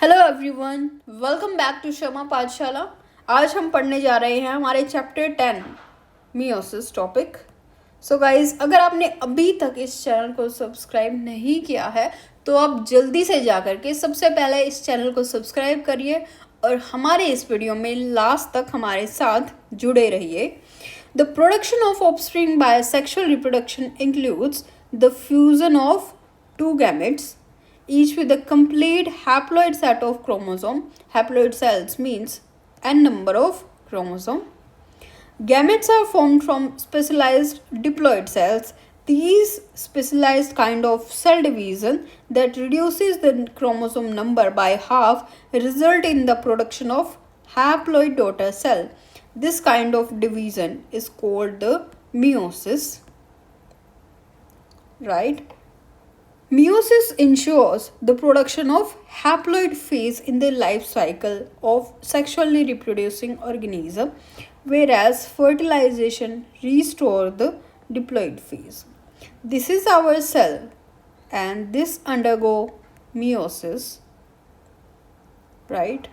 Hello everyone, welcome back to Sharma Pathshala. आज हम पढ़ने जा रहे हैं हमारे chapter 10 meiosis topic. So guys, अगर आपने अभी तक इस चैनल को सब्सक्राइब नहीं किया है तो आप जल्दी से जा करके सबसे पहले इस चैनल को सब्सक्राइब करिए और हमारे इस वीडियो में लास्ट तक हमारे साथ जुड़े रहिए। The production of offspring by sexual reproduction includes the fusion of two gametes, each with a complete haploid set of chromosome. Haploid cells means n number of chromosome. Gametes are formed from specialized diploid cells. These specialized kind of cell division that reduces the chromosome number by half result in the production of haploid daughter cell. This kind of division is called the meiosis, right? Meiosis ensures the production of haploid phase in the life cycle of sexually reproducing organism, whereas fertilization restores the diploid phase. This is our cell and this undergo meiosis, right?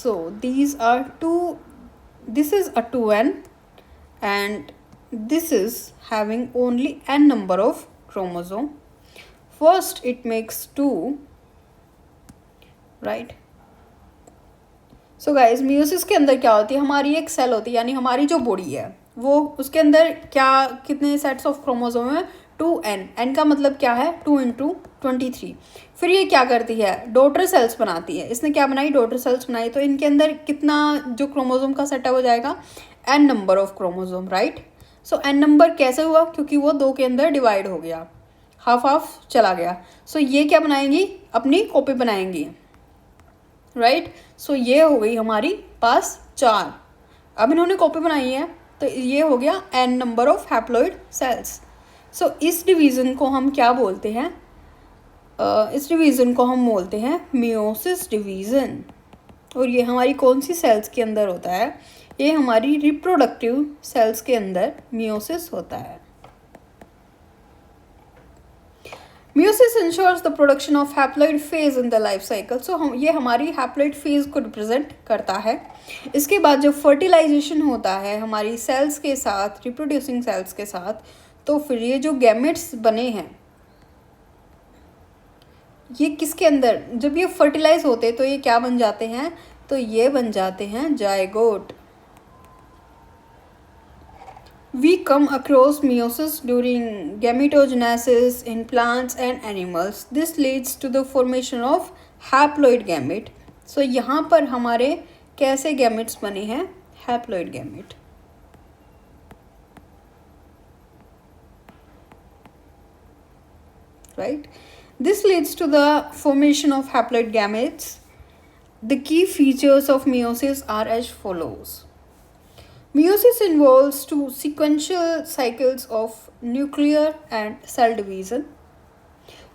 So these are this is a 2n and this is having only n number of chromosome. First it makes 2, right? So guys, meiosis के अंदर क्या होती है, हमारी एक cell होती है, यानी हमारी जो बॉडी है वो उसके अंदर क्या कितने सेट्स ऑफ क्रोमोसोम है, 2n। n का मतलब क्या है, 2 इंटू 23। फिर ये क्या करती है, डॉटर सेल्स बनाती है। इसने क्या बनाई, डॉटर सेल्स बनाई। तो इनके अंदर कितना जो क्रोमोसोम का सेट हो जाएगा, n number of chromosome, right. So n number कैसे हुआ, क्योंकि वो 2 के अंदर डिवाइड हो गया, हाफ हाफ चला गया। सो ये क्या बनाएंगी, अपनी कॉपी बनाएंगी, राइट। सो ये हो गई हमारी पास 4। अब इन्होंने कॉपी बनाई है तो ये हो गया n number of haploid cells. So इस डिवीज़न को हम क्या बोलते हैं, इस डिवीज़न को हम बोलते हैं मियोसिस डिवीज़न। और ये हमारी कौन सी सेल्स के अंदर होता है, ये हमारी रिप्रोडक्टिव सेल्स के अंदर मियोसिस होता है। Meiosis ensures the production of haploid phase in the life cycle. So ये हमारी haploid phase को रिप्रेजेंट करता है। इसके बाद जब फर्टिलाइजेशन होता है हमारी सेल्स के साथ, रिप्रोड्यूसिंग सेल्स के साथ, तो फिर ये जो गैमेट्स बने हैं ये किसके अंदर, जब ये फर्टिलाइज होते तो ये क्या बन जाते हैं, तो ये बन जाते हैं zygote. We come across meiosis during gametogenesis in plants and animals. This leads to the formation of haploid gamete. So यहाँ पर हमारे कैसे gametes बने हैं, haploid gamete, right? This leads to the formation of haploid gametes. The key features of meiosis are as follows. Meiosis involves two sequential cycles of nuclear and cell division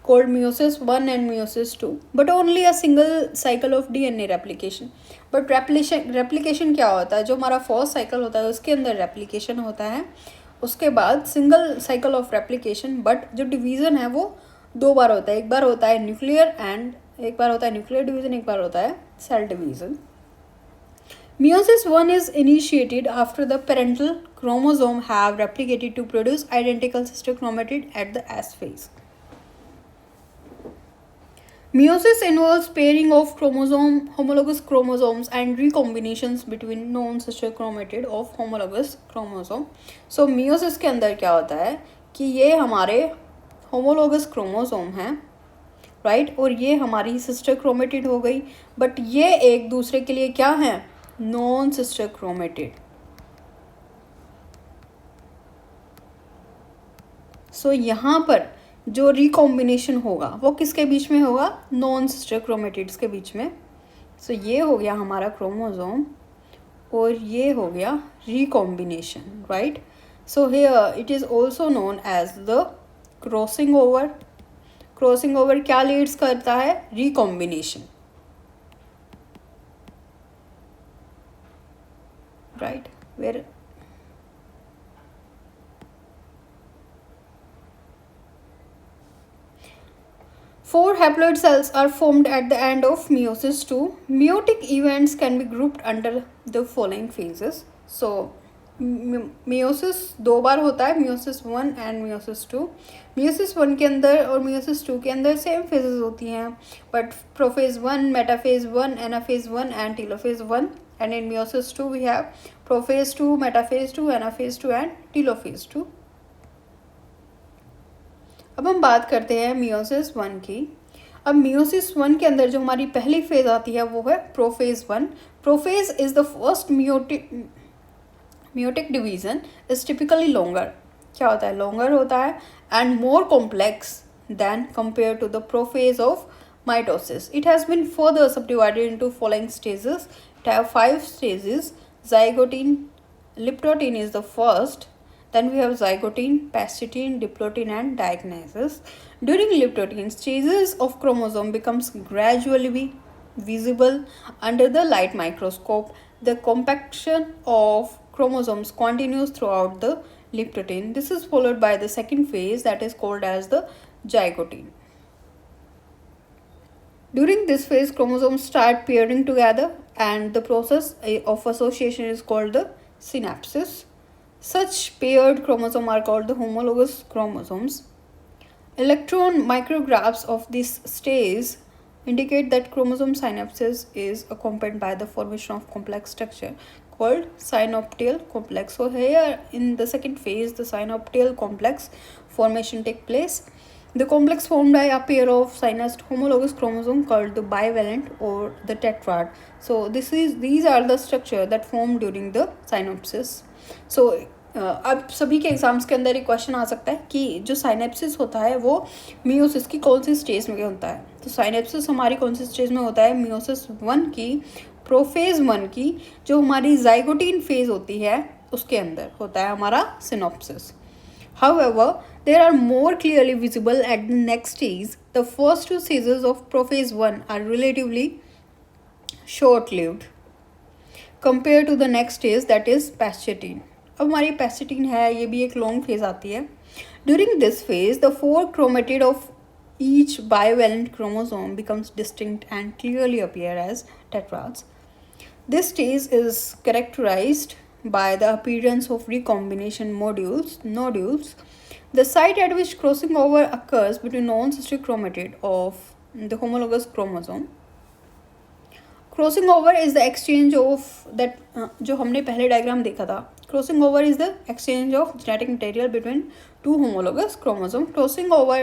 called meiosis 1 and meiosis 2, but only a single cycle of DNA replication. But replication क्या होता है, जो हमारा first cycle होता है उसके अंदर replication होता है, उसके बाद single cycle of replication. But जो डिवीज़न है वो 2 बार होता है, एक बार होता है न्यूक्लियर एंड एक बार होता है न्यूक्लियर डिवीज़न, एक बार होता है cell division. Meiosis 1 is initiated after the parental chromosome have replicated to produce identical sister chromatid at the S phase. Meiosis involves pairing of homologous chromosomes and recombinations between non-sister chromatid of homologous chromosome. So meiosis के अंदर क्या होता है कि ये हमारे homologous chromosome हैं, right, और ये हमारी सिस्टर क्रोमेटिड हो गई, बट ये एक दूसरे के लिए क्या है, नॉन सिस्टर क्रोमेटिड। सो यहाँ पर जो रिकॉम्बिनेशन होगा वो किसके बीच में होगा, नॉन सिस्टर क्रोमेटिड्स के बीच में। सो ये हो गया हमारा क्रोमोसोम और ये हो गया recombination, right. So here it is also known as the crossing over. Crossing over क्या लीड्स करता है, recombination, right. Where Four haploid cells are formed at the end of meiosis 2. Meiotic events can be grouped under the following phases. So meiosis दो बार होता है, meiosis 1 and meiosis 2. meiosis 1 के अंदर और meiosis 2 के अंदर सेम फेजेस होती हैं, but prophase 1, metaphase 1, anaphase 1 and telophase 1. And in meiosis 2 we have prophase 2, metaphase 2, anaphase 2 and telophase 2. अब हम बात करते हैं मियोसिस 1 की. अब मियोसिस 1 के अंदर जो हमारी पहली फेज आती है वो है prophase 1. Prophase is the first meiotic division, is typically longer. क्या होता है? लॉन्गर होता है and more complex than compare to the prophase of mitosis. It has been further subdivided into following stages. It have 5 stages. Zygote, Liptotin is the first. Then we have zygote, pascitine, diplotin and diagnosis. During Liptotin, stages of chromosome becomes gradually visible under the light microscope. The compaction of chromosomes continues throughout the Liptotin. This is followed by the second phase that is called as the zygote. During this phase, chromosomes start pairing together and the process of association is called the synapsis. Such paired chromosomes are called the homologous chromosomes. Electron micrographs of this stage indicate that chromosome synapsis is accompanied by the formation of complex structure called synaptial complex. So here in the second phase, the synaptial complex formation take place. The complex formed by a pair of synapsed homologous chromosome called the bivalent or the tetrad. So these are the structure that form during the synapsis. So अब सभी के exams के अंदर एक question आ सकता है कि जो साइनेप्सिस होता है वो मियोसिस की कौन सी स्टेज में होता है. तो साइनेप्सिस हमारी कौन सी स्टेज में होता है? मियोसिस 1 की, प्रोफेज 1 की, जो हमारी जाइगोटीन फेज होती है उसके अंदर होता है हमारा synopsis. However, they are more clearly visible at the next stage. The first 2 stages of prophase 1 are relatively short-lived compared to the next stage that is pascitine. अब हमारी pascitine है, ये भी एक long phase आती है. During this phase, the 4 chromatid of each bivalent chromosome becomes distinct and clearly appear as tetrads. This stage is characterized by the appearance of recombination nodules, the site at which crossing over occurs between non-cystic chromatid of the homologous chromosome. Crossing over is the exchange of that, जो हमने पहले diagram देखा था. Crossing over is the exchange of genetic material between 2 homologous chromosome. Crossing over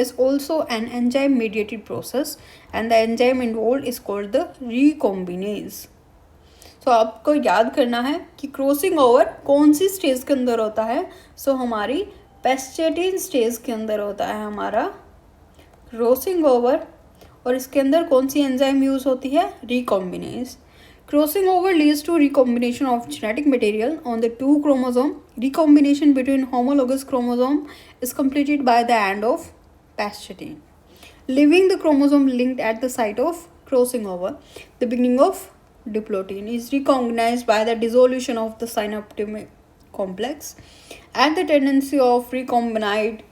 is also an enzyme mediated process and the enzyme involved is called the recombinase. So आपको याद करना है कि क्रॉसिंग ओवर कौन सी stage के अंदर होता है. सो हमारी पेस्चेटिन स्टेज के अंदर होता है हमारा क्रॉसिंग ओवर, और इसके अंदर कौन सी एंजाइम यूज होती है? Recombinase. Crossing over leads to recombination of genetic material on the 2 chromosome. Recombination between homologous chromosome is completed by the end of pascitine, leaving the chromosome linked at the site of crossing over. The beginning of diplotin is recognized by the dissolution of the synaptic complex and the tendency of recombined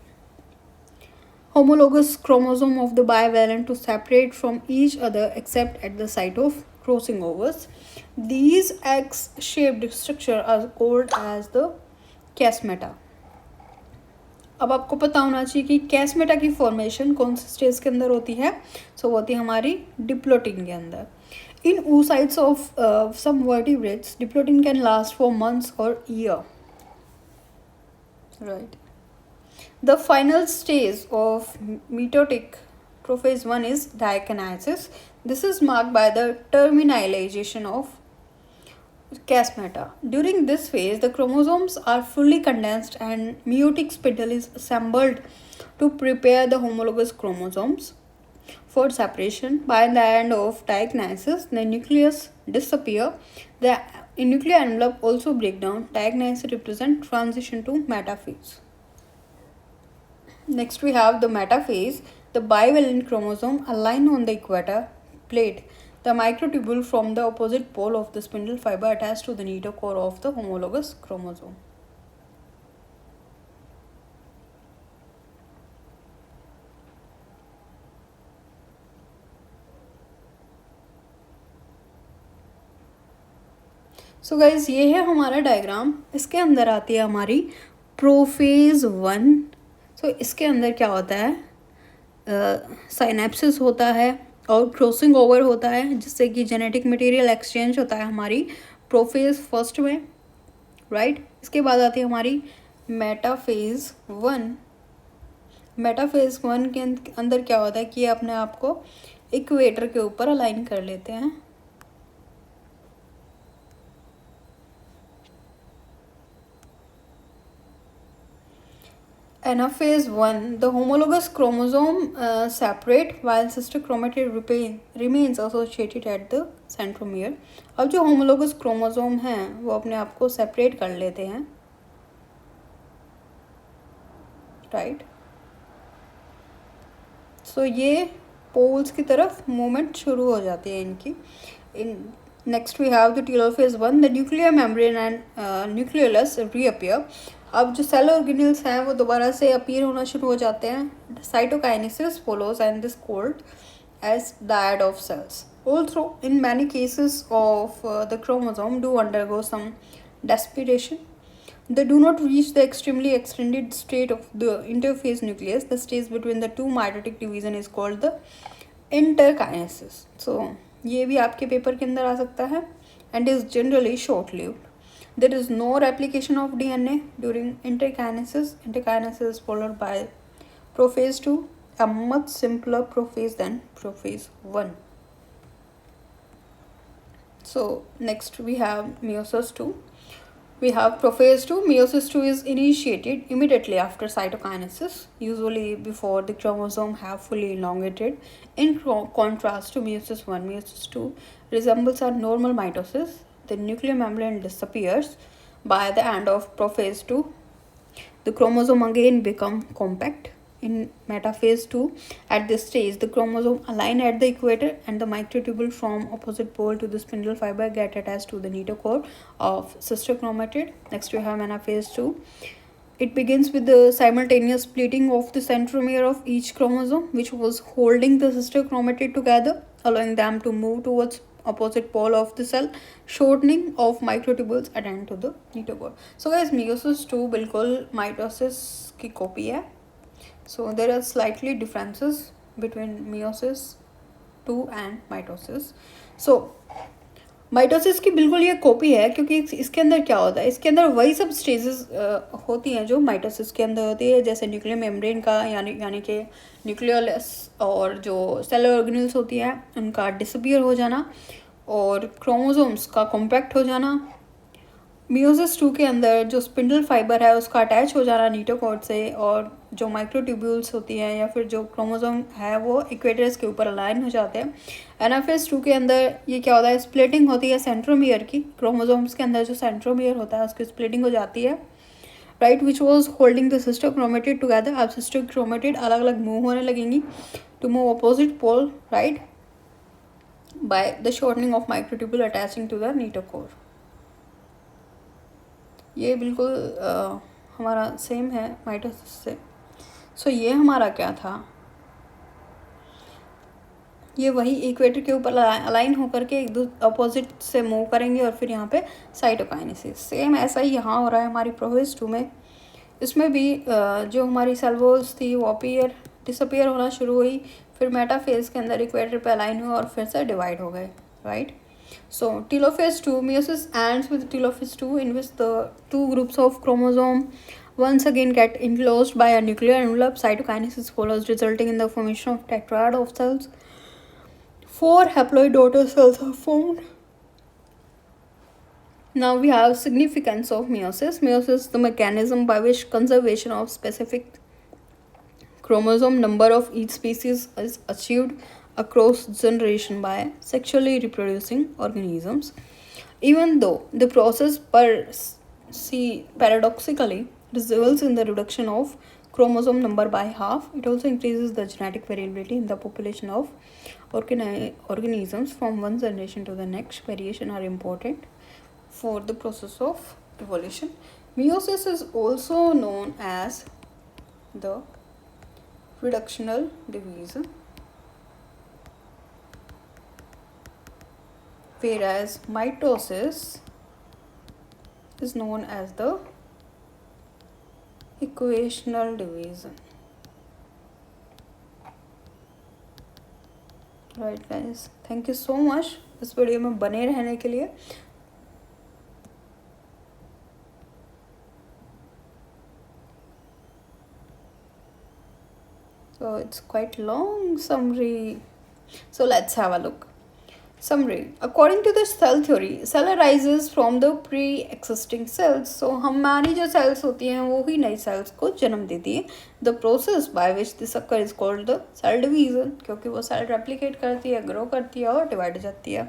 homologous chromosome of the bivalent to separate from each other except at the site of crossing overs. These X-shaped structure are called as the कैस्मेटा. अब आपको पता होना चाहिए कि कैस्मेटा की formation कौन सी stage के अंदर होती है. सो होती है हमारी डिप्लोटिन के अंदर. इन oocytes of some vertebrates, diplotin can last for months or year. Right. The final stage of mitotic prophase 1 is diakinesis. This is marked by the terminalization of chiasmata. During this phase, the chromosomes are fully condensed and meiotic spindle is assembled to prepare the homologous chromosomes for separation. By the end of diagnosis, the nucleus disappear. The nuclear envelope also break down. Diagnosis represent transition to metaphase. Next we have the metaphase. The bivalent chromosome align on the equator plate. The microtubule from the opposite pole of the spindle fiber attached to the notochord of the homologous chromosome. So guys ये है हमारा diagram. इसके अंदर आती है हमारी prophase 1। सो इसके अंदर क्या होता है, साइनेप्सिस होता है और क्रॉसिंग ओवर होता है, जिससे कि जेनेटिक मटेरियल एक्सचेंज होता है हमारी प्रोफेज फर्स्ट में, राइट। इसके बाद आती है हमारी मेटाफेज 1। मेटाफेज 1 के अंदर क्या होता है कि ये अपने आप को इक्वेटर के ऊपर अलाइन कर लेते हैं। Anaphase 1, the homologous chromosome separate while sister chromatid remains associated at the centromere। अब जो homologous chromosome हैं वो अपने आप को separate कर लेते हैं, राइट। सो ये पोल्स की तरफ मूवमेंट शुरू हो जाती है इनकी। Next we have the telophase 1, the nuclear membrane and nucleus reappear. अब जो सेल ऑर्गेनेल्स हैं वो दोबारा से अपीयर होना शुरू हो जाते हैं। Cytokinesis follows and this called as dyad of cells. Also in many cases of the chromosome do undergo some desperation. They do not reach the extremely extended state of the interphase nucleus. The stage between the two mitotic division is called the interkinesis. So ये भी आपके paper के अंदर आ सकता है and is generally short lived. There is no replication of DNA during interkinesis. Interkinesis is followed by prophase 2, a much simpler prophase than prophase 1. So next we have meiosis 2. We have prophase 2. Meiosis 2 is initiated immediately after cytokinesis, usually before the chromosome have fully elongated. In contrast to meiosis 1, meiosis 2 resembles a normal mitosis. The nuclear membrane disappears. By the end of prophase 2, the chromosome again become compact. In metaphase 2, at this stage, the chromosome align at the equator and the microtubule from opposite pole to the spindle fiber get attached to the notochord of sister chromatid. Next we have anaphase 2. It begins with the simultaneous splitting of the centromere of each chromosome, which was holding the sister chromatid together, allowing them to move towards opposite pole of the cell. Shortening of microtubules attend to the notochord. So guys, meiosis 2 बिल्कुल mitosis की copy है। So there are slightly differences between meiosis 2 and mitosis. So mitosis की बिल्कुल ये copy है, क्योंकि इसके अंदर क्या होता है, इसके अंदर वही सब स्टेजेस होती हैं जो माइटोसिस के अंदर होती है, जैसे न्यूक्लियर मेम्ब्रेन का यानी कि न्यूक्लियोलस, और जो सेलुलर ऑर्गेनेल्स होती हैं उनका डिसअपियर हो जाना, और क्रोमोसोम्स का कॉम्पैक्ट हो जाना। मियोसिस 2 के अंदर जो स्पिंडल फाइबर है उसका अटैच हो जाना नीटोकॉर्ड से, और जो माइक्रोट्यूब्यूल्स होती हैं या फिर जो क्रोमोसोम है वो इक्वेटर्स के ऊपर अलाइन हो जाते हैं। एनाफेज 2 के अंदर ये क्या होता है, स्प्लिटिंग होती है सेंट्रोमियर की। क्रोमोसोम्स के अंदर जो सेंट्रोमियर होता है उसकी स्प्लिटिंग हो जाती है, right, which was holding the sister chromatid together. अब सिस्टर क्रोमेटिड अलग अलग मूव होने लगेंगी to move opposite pole, right, by the shortening of microtubule attaching to the kinetochore. ये बिल्कुल हमारा सेम है माइटोसिस से। सो ये हमारा क्या था, ये वही इक्वेटर के ऊपर अलाइन होकर के एक दूसरे अपोजिट से मूव करेंगे, और फिर यहाँ पे साइटोकाइनेसिस सेम ऐसा ही यहाँ हो रहा है हमारी प्रोफेज 2 में। इसमें भी जो हमारी सेल वॉल्स थी वो डिसअपियर होना शुरू हुई, फिर मेटाफेज के अंदर इक्वेटर पे अलाइन हुआ और फिर से डिवाइड हो गए, right. So telophase 2, meiosis ends with telophase 2, in which the two groups of chromosome once again get enclosed by a nuclear envelope. Cytokinesis follows, resulting in the formation of tetrad of cells. 4 haploid daughter cells are formed. Now we have significance of meiosis. Meiosis, the mechanism by which conservation of specific chromosome number of each species is achieved across generation by sexually reproducing organisms. Even though the process paradoxically results in the reduction of chromosome number by half, it also increases the genetic variability in the population of organisms from one generation to the next. Variation are important for the process of evolution. Meiosis is also known as the reductional division, whereas mitosis is known as the equational division. Right guys, thank you so much इस video में बने रहने के लिए. So it's quite long summary. So let's have a look. Summary. According to the cell theory, cell arises from the pre-existing cells. So हमारी जो cells होती हैं वो ही नई cells को जन्म देती है. The process by which this occur is called the cell division, क्योंकि वो cell replicate करती है, grow करती है और divide हो जाती है.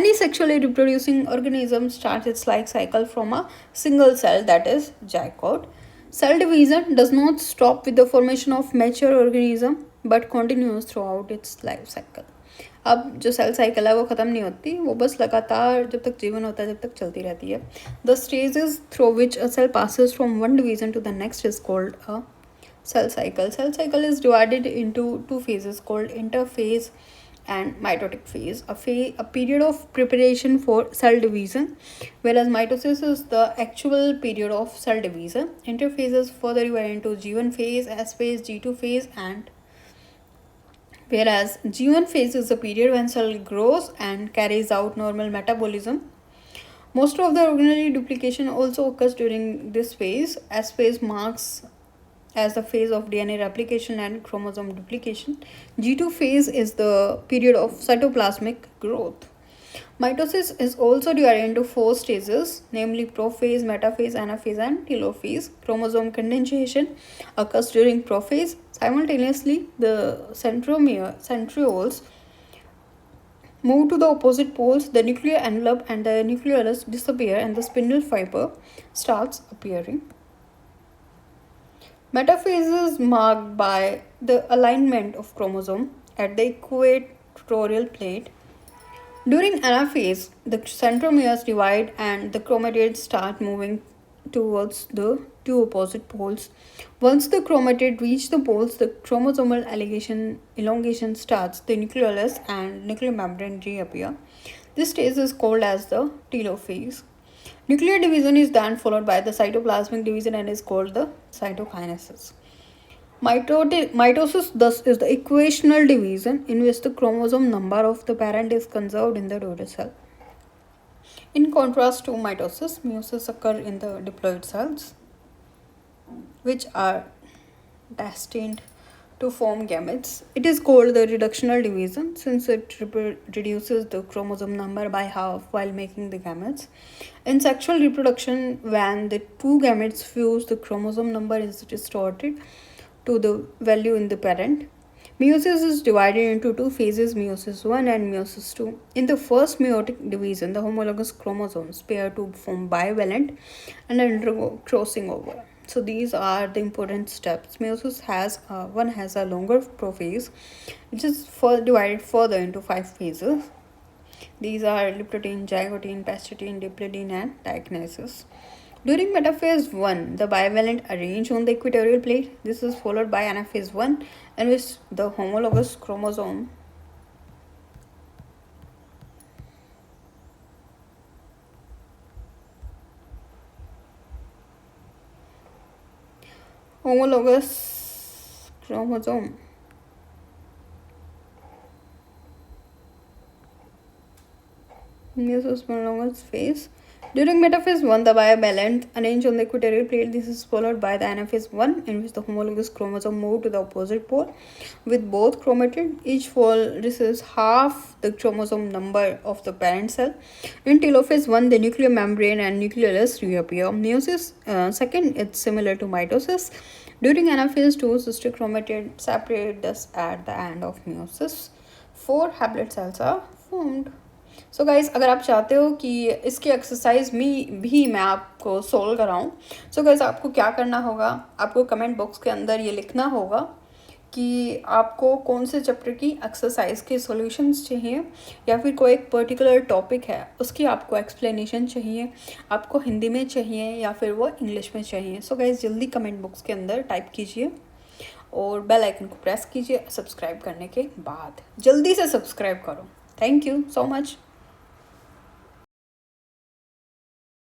Any sexually reproducing organism starts its life cycle from a single cell, that is zygote. Cell division does not stop with the formation of mature organism but continues throughout its life cycle. अब जो cell cycle है वो ख़त्म नहीं होती, वो बस लगातार जब तक जीवन होता है जब तक चलती रहती है. The stages through which a cell passes from one division to the next is called a cell cycle. Cell cycle is divided into two phases called interphase and mitotic phase. A period of preparation for cell division, whereas mitosis is the actual period of cell division. Interphases further divide into G1 phase, S phase, G2 phase, and whereas G1 phase is the period when cell grows and carries out normal metabolism. Most of the organelle duplication also occurs during this phase. S phase marks as the phase of DNA replication and chromosome duplication. G2 phase is the period of cytoplasmic growth. Mitosis is also divided into four stages, namely prophase, metaphase, anaphase, and telophase. Chromosome condensation occurs during prophase. Simultaneously, the centrioles move to the opposite poles, the nuclear envelope and the nucleolus disappear, and the spindle fiber starts appearing. Metaphase is marked by the alignment of chromosome at the equatorial plate. During anaphase, the centromeres divide and the chromatids start moving towards the two opposite poles. Once the chromatids reach the poles, the chromosomal elongation starts. The nucleolus and nuclear membrane reappear. This stage is called as the telophase. Nuclear division is then followed by the cytoplasmic division and is called the cytokinesis. Mitosis thus is the equational division in which the chromosome number of the parent is conserved in the daughter cell. In contrast to mitosis, meiosis occurs in the diploid cells, which are destined to form gametes. It is called the reductional division since it reduces the chromosome number by half while making the gametes. In sexual reproduction, when the two gametes fuse, the chromosome number is distorted to the value in the parent. Meiosis is divided into two phases, meiosis 1 and meiosis 2. In the first meiotic division, the homologous chromosomes pair to form bivalent and undergo crossing over. So these are the important steps. Meiosis has a longer prophase, which is divided further into 5 phases. These are lipotine, zygotine, pastotine, diploidine, and diagnosis. During metaphase 1, the bivalent arrange on the equatorial plate. This is followed by anaphase 1, in which the homologous chromosome meiosis phase. During metaphase 1, the bivalent arrange on the equatorial plate. This is followed by the anaphase 1, in which the homologous chromosome move to the opposite pole with both chromatids. Each pole receives half the chromosome number of the parent cell. In telophase 1, the nuclear membrane and nucleolus reappear. Meiosis second, it's similar to mitosis. During anaphase 2, sister chromatid separate, thus at the end of meiosis, 4 haploid cells are formed. So guys, अगर आप चाहते हो कि इसकी exercise में भी मैं आपको सोल्व कराऊं, सो गाइज़ आपको क्या करना होगा, आपको कमेंट बॉक्स के अंदर ये लिखना होगा कि आपको कौन से चैप्टर की एक्सरसाइज के सॉल्यूशंस चाहिए, या फिर कोई एक पर्टिकुलर टॉपिक है उसकी आपको एक्सप्लेनेशन चाहिए, आपको हिंदी में चाहिए या फिर वो इंग्लिश में चाहिए. सो गाइज़ जल्दी कमेंट बॉक्स के अंदर टाइप कीजिए और बेल आइकन को प्रेस कीजिए सब्सक्राइब करने के बाद. जल्दी से सब्सक्राइब करो. Thank you so much.